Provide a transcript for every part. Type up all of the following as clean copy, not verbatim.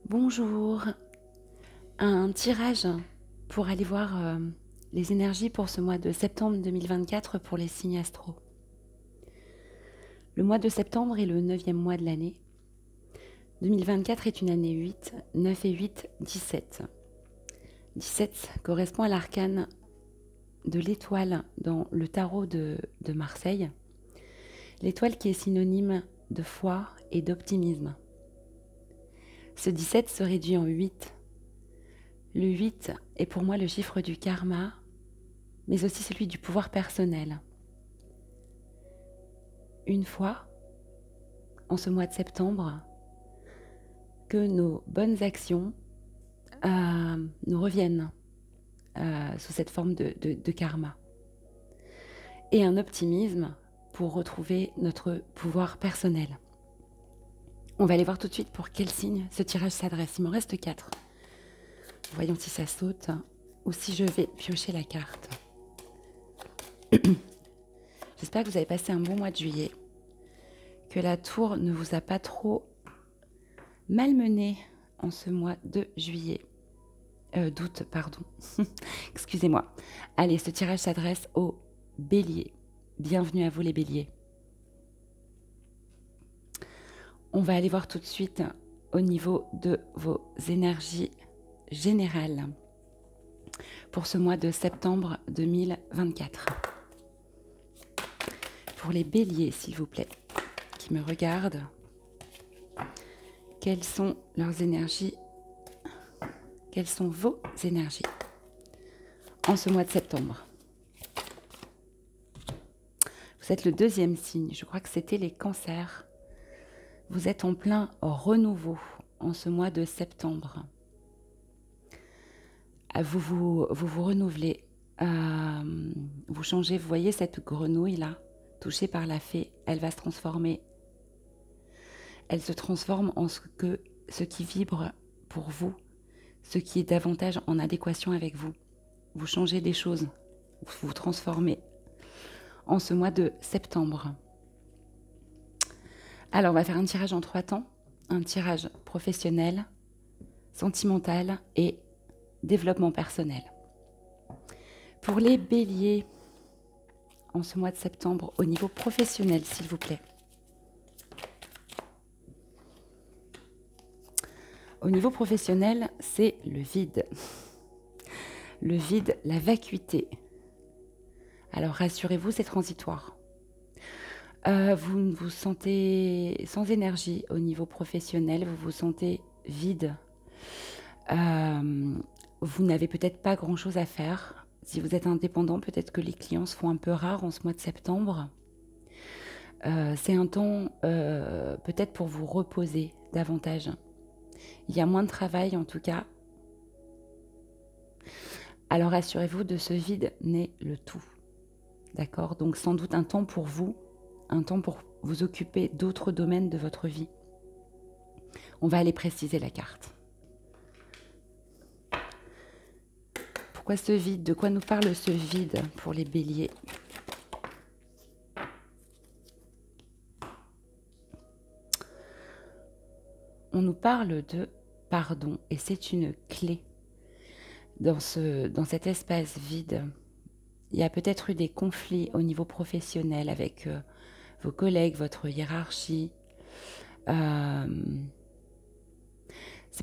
Bonjour, un tirage pour aller voir les énergies pour ce mois de septembre 2024 pour les signes astro. Le mois de septembre est le 9e mois de l'année. 2024 est une année 8, 9 et 8, 17. 17 correspond à l'arcane de l'étoile dans le tarot de Marseille. L'étoile qui est synonyme de foi et d'optimisme. Ce 17 se réduit en 8. Le 8 est pour moi le chiffre du karma, mais aussi celui du pouvoir personnel. Une fois, en ce mois de septembre, que nos bonnes actions nous reviennent sous cette forme de karma. Et un optimisme pour retrouver notre pouvoir personnel. On va aller voir tout de suite pour quel signe ce tirage s'adresse. Il m'en reste 4. Voyons si ça saute ou si je vais piocher la carte. J'espère que vous avez passé un bon mois de juillet, que la tour ne vous a pas trop malmené en ce mois de juillet. D'août, pardon. Excusez-moi. Allez, ce tirage s'adresse aux béliers. Bienvenue à vous les béliers. On va aller voir tout de suite au niveau de vos énergies générales pour ce mois de septembre 2024. Pour les béliers, s'il vous plaît, qui me regardent, quelles sont leurs énergies, quelles sont vos énergies en ce mois de septembre? Vous êtes le deuxième signe, je crois que c'était les cancers. Vous êtes en plein renouveau en ce mois de septembre. Vous renouvelez, vous changez. Vous voyez cette grenouille là, touchée par la fée, elle va se transformer. Elle se transforme en ce qui vibre pour vous, ce qui est davantage en adéquation avec vous. Vous changez des choses, vous vous transformez en ce mois de septembre. Alors, on va faire un tirage en 3 temps. Un tirage professionnel, sentimental et développement personnel. Pour les béliers, en ce mois de septembre, au niveau professionnel, s'il vous plaît. Au niveau professionnel, c'est le vide. Le vide, la vacuité. Alors, rassurez-vous, c'est transitoire. Vous vous sentez sans énergie au niveau professionnel, vous vous sentez vide. Vous n'avez peut-être pas grand-chose à faire. Si vous êtes indépendant, peut-être que les clients se font un peu rares en ce mois de septembre. C'est un temps peut-être pour vous reposer davantage. Il y a moins de travail en tout cas. Alors assurez-vous de ce vide naît le tout. D'accord? Donc sans doute un temps pour vous, un temps pour vous occuper d'autres domaines de votre vie. On va aller préciser la carte. Pourquoi ce vide? De quoi nous parle ce vide pour les béliers? On nous parle de pardon et c'est une clé dans cet espace vide. Il y a peut-être eu des conflits au niveau professionnel avec vos collègues, votre hiérarchie. C'est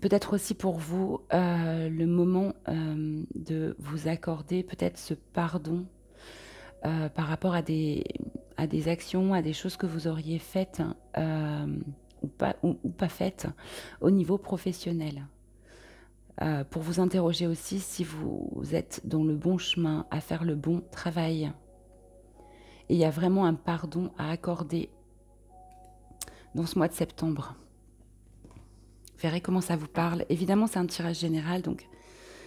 peut-être aussi pour vous le moment de vous accorder peut-être ce pardon par rapport à des actions, à des choses que vous auriez faites ou pas faites au niveau professionnel. Pour vous interroger aussi si vous êtes dans le bon chemin, à faire le bon travail. Et il y a vraiment un pardon à accorder dans ce mois de septembre. Vous verrez comment ça vous parle. Évidemment, c'est un tirage général, donc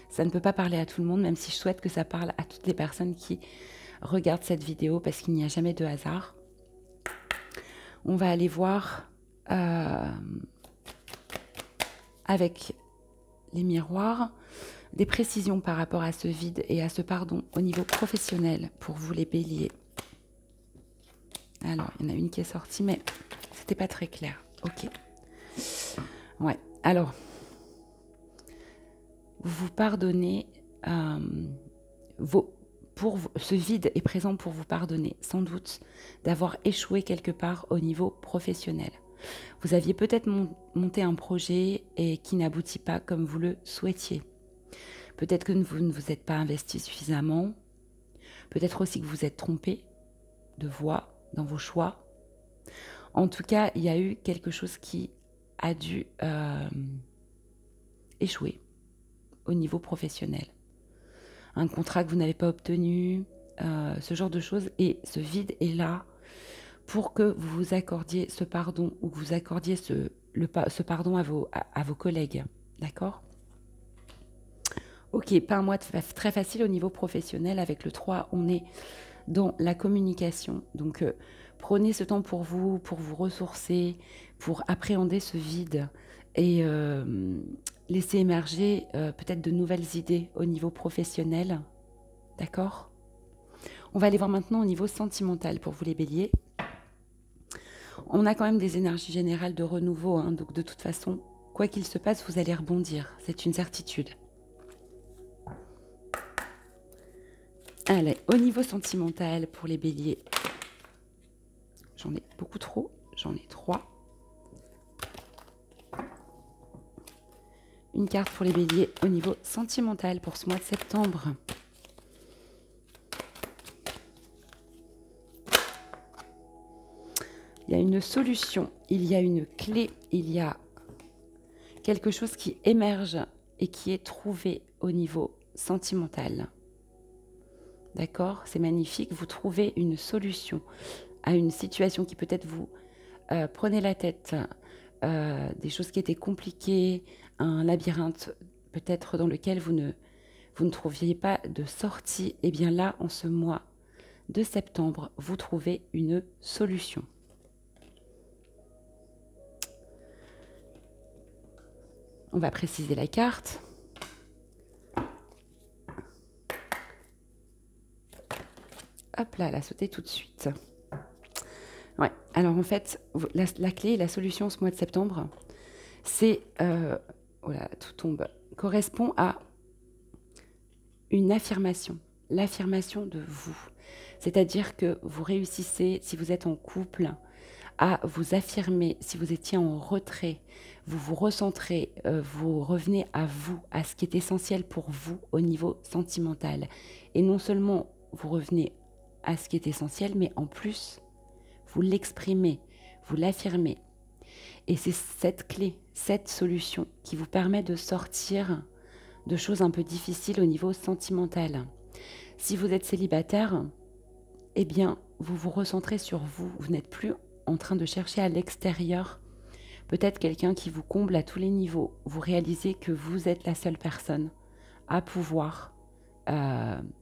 ça ne peut pas parler à tout le monde, même si je souhaite que ça parle à toutes les personnes qui regardent cette vidéo, parce qu'il n'y a jamais de hasard. On va aller voir avec les miroirs des précisions par rapport à ce vide et à ce pardon au niveau professionnel pour vous les béliers. Alors, il y en a une qui est sortie, mais c'était pas très clair. Ok. Ouais, alors, vous vous pardonnez, ce vide est présent pour vous pardonner, sans doute, d'avoir échoué quelque part au niveau professionnel. Vous aviez peut-être monté un projet et qui n'aboutit pas comme vous le souhaitiez. Peut-être que vous ne vous êtes pas investi suffisamment. Peut-être aussi que vous êtes trompé de voie dans vos choix. En tout cas, il y a eu quelque chose qui a dû échouer au niveau professionnel. Un contrat que vous n'avez pas obtenu, ce genre de choses. Et ce vide est là pour que vous vous accordiez ce pardon ou que vous accordiez ce pardon à vos collègues. D'accord ? Ok, pas un mois très facile au niveau professionnel. Avec le 3, on est dans la communication. Donc, prenez ce temps pour vous ressourcer, pour appréhender ce vide et laisser émerger peut-être de nouvelles idées au niveau professionnel. D'accord ? On va aller voir maintenant au niveau sentimental pour vous les béliers. On a quand même des énergies générales de renouveau, hein, donc de toute façon, quoi qu'il se passe, vous allez rebondir. C'est une certitude. Allez, au niveau sentimental pour les béliers, j'en ai beaucoup trop, j'en ai 3. Une carte pour les béliers au niveau sentimental pour ce mois de septembre. Il y a une solution, il y a une clé, il y a quelque chose qui émerge et qui est trouvé au niveau sentimental. D'accord ? C'est magnifique, vous trouvez une solution à une situation qui peut-être vous prenez la tête, des choses qui étaient compliquées, un labyrinthe peut-être dans lequel vous ne trouviez pas de sortie. Et bien là, en ce mois de septembre, vous trouvez une solution. On va préciser la carte. Hop là, elle a sauté tout de suite. Ouais, alors en fait, la clé, la solution ce mois de septembre, c'est, voilà, tout tombe, correspond à une affirmation, l'affirmation de vous. C'est-à-dire que vous réussissez, si vous êtes en couple, à vous affirmer. Si vous étiez en retrait, vous vous recentrez, vous revenez à vous, à ce qui est essentiel pour vous au niveau sentimental. Et non seulement vous revenez à ce qui est essentiel, mais en plus, vous l'exprimez, vous l'affirmez. Et c'est cette clé, cette solution qui vous permet de sortir de choses un peu difficiles au niveau sentimental. Si vous êtes célibataire, eh bien, vous vous recentrez sur vous. Vous n'êtes plus en train de chercher à l'extérieur peut-être quelqu'un qui vous comble à tous les niveaux. Vous réalisez que vous êtes la seule personne à pouvoir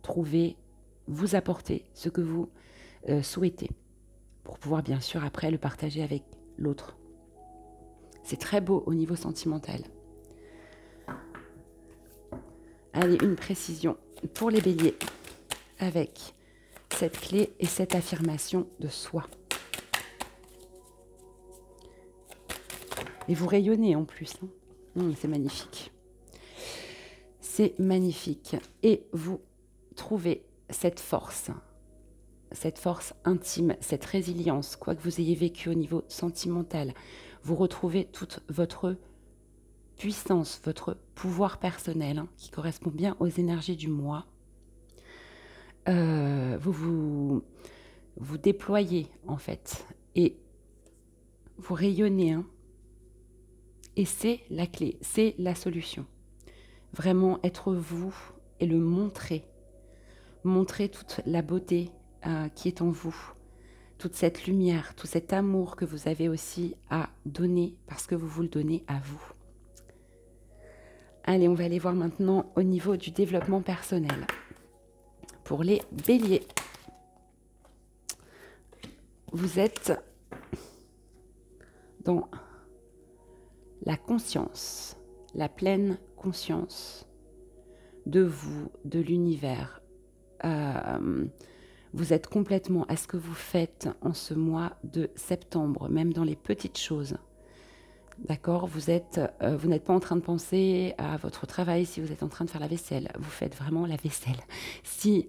trouver, vous apporter ce que vous souhaitez, pour pouvoir bien sûr après le partager avec l'autre. C'est très beau au niveau sentimental. Allez, une précision pour les béliers avec cette clé et cette affirmation de soi. Et vous rayonnez en plus. Hein. C'est magnifique. C'est magnifique. Et vous trouvez cette force intime, cette résilience, quoi que vous ayez vécu au niveau sentimental. Vous retrouvez toute votre puissance, votre pouvoir personnel, hein, qui correspond bien aux énergies du mois. Vous déployez, en fait, et vous rayonnez, hein. Et c'est la clé, c'est la solution. Vraiment être vous et le montrer. Montrer toute la beauté qui est en vous. Toute cette lumière, tout cet amour que vous avez aussi à donner parce que vous le donnez à vous. Allez, on va aller voir maintenant au niveau du développement personnel. Pour les béliers, vous êtes dans la conscience, la pleine conscience de vous, de l'univers. Vous êtes complètement à ce que vous faites en ce mois de septembre, même dans les petites choses. d'accord? Vous n'êtes pas en train de penser à votre travail si vous êtes en train de faire la vaisselle. Vous faites vraiment la vaisselle. Si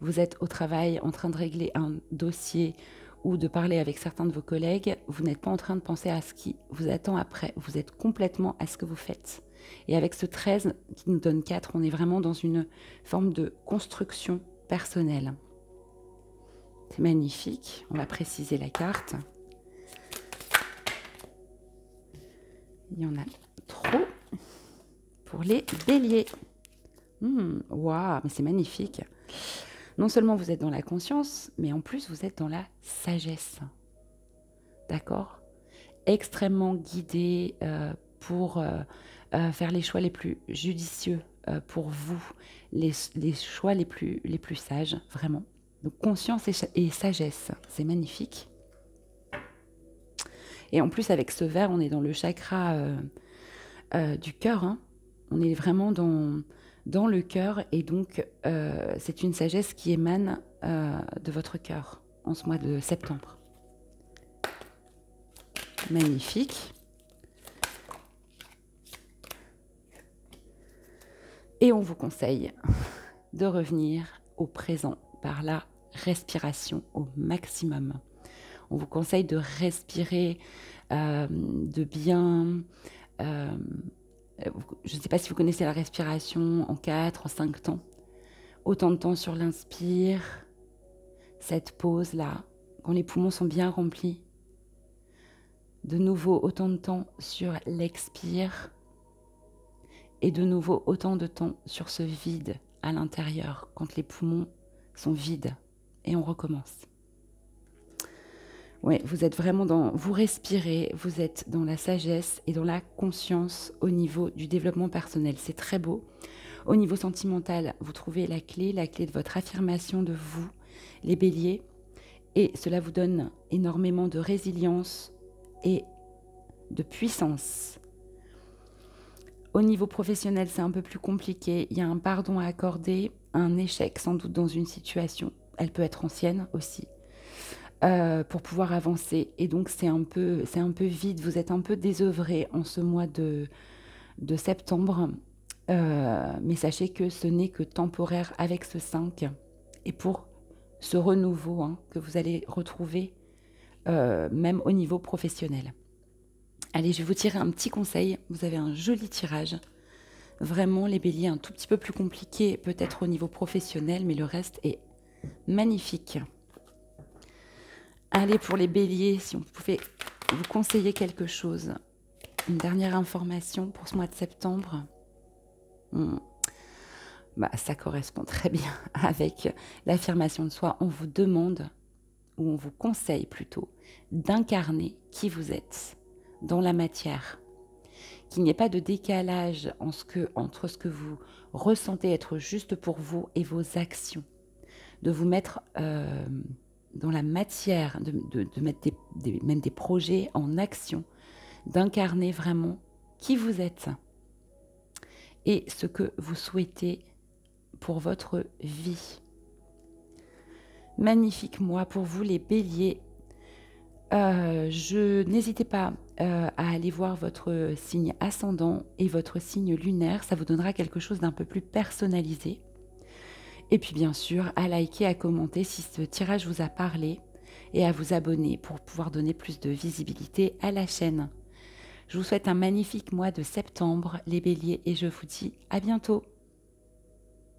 vous êtes au travail en train de régler un dossier ou de parler avec certains de vos collègues, vous n'êtes pas en train de penser à ce qui vous attend après. Vous êtes complètement à ce que vous faites. Et avec ce 13 qui nous donne 4, on est vraiment dans une forme de construction personnelle. C'est magnifique. On va préciser la carte. Il y en a trop pour les béliers. Waouh, mais c'est magnifique. Non seulement vous êtes dans la conscience, mais en plus vous êtes dans la sagesse. D'accord? Extrêmement guidé pour faire les choix les plus judicieux pour vous, les choix les plus sages, vraiment. Donc conscience et sagesse, c'est magnifique. Et en plus, avec ce vert, on est dans le chakra du cœur. Hein. On est vraiment dans le cœur. Et donc, c'est une sagesse qui émane de votre cœur en ce mois de septembre. Magnifique. Et on vous conseille de revenir au présent par la respiration au maximum. On vous conseille de respirer, de bien... je ne sais pas si vous connaissez la respiration en 4, en 5 temps. Autant de temps sur l'inspire, cette pause-là, quand les poumons sont bien remplis. De nouveau, autant de temps sur l'expire. Et de nouveau, autant de temps sur ce vide à l'intérieur, quand les poumons sont vides. Et on recommence. Oui, vous êtes vraiment vous respirez, vous êtes dans la sagesse et dans la conscience au niveau du développement personnel. C'est très beau. Au niveau sentimental, vous trouvez la clé de votre affirmation de vous, les béliers. Et cela vous donne énormément de résilience et de puissance. Au niveau professionnel, c'est un peu plus compliqué. Il y a un pardon à accorder, un échec sans doute dans une situation. Elle peut être ancienne aussi. Pour pouvoir avancer. Et donc, c'est un peu vide. Vous êtes un peu désœuvré en ce mois de septembre. Mais sachez que ce n'est que temporaire avec ce 5. Et pour ce renouveau que vous allez retrouver, même au niveau professionnel. Allez, je vais vous tirer un petit conseil. Vous avez un joli tirage. Vraiment, les béliers, un tout petit peu plus compliqué, peut-être au niveau professionnel, mais le reste est magnifique. Allez, pour les béliers, si on pouvait vous conseiller quelque chose. Une dernière information pour ce mois de septembre. Ça correspond très bien avec l'affirmation de soi. On vous demande, ou on vous conseille plutôt, d'incarner qui vous êtes dans la matière. Qu'il n'y ait pas de décalage entre ce que vous ressentez être juste pour vous et vos actions. De vous mettre... dans la matière, de mettre même des projets en action, d'incarner vraiment qui vous êtes et ce que vous souhaitez pour votre vie. Magnifique mois pour vous les béliers. N'hésitez pas à aller voir votre signe ascendant et votre signe lunaire, ça vous donnera quelque chose d'un peu plus personnalisé. Et puis bien sûr, à liker, à commenter si ce tirage vous a parlé et à vous abonner pour pouvoir donner plus de visibilité à la chaîne. Je vous souhaite un magnifique mois de septembre, les béliers, et je vous dis à bientôt.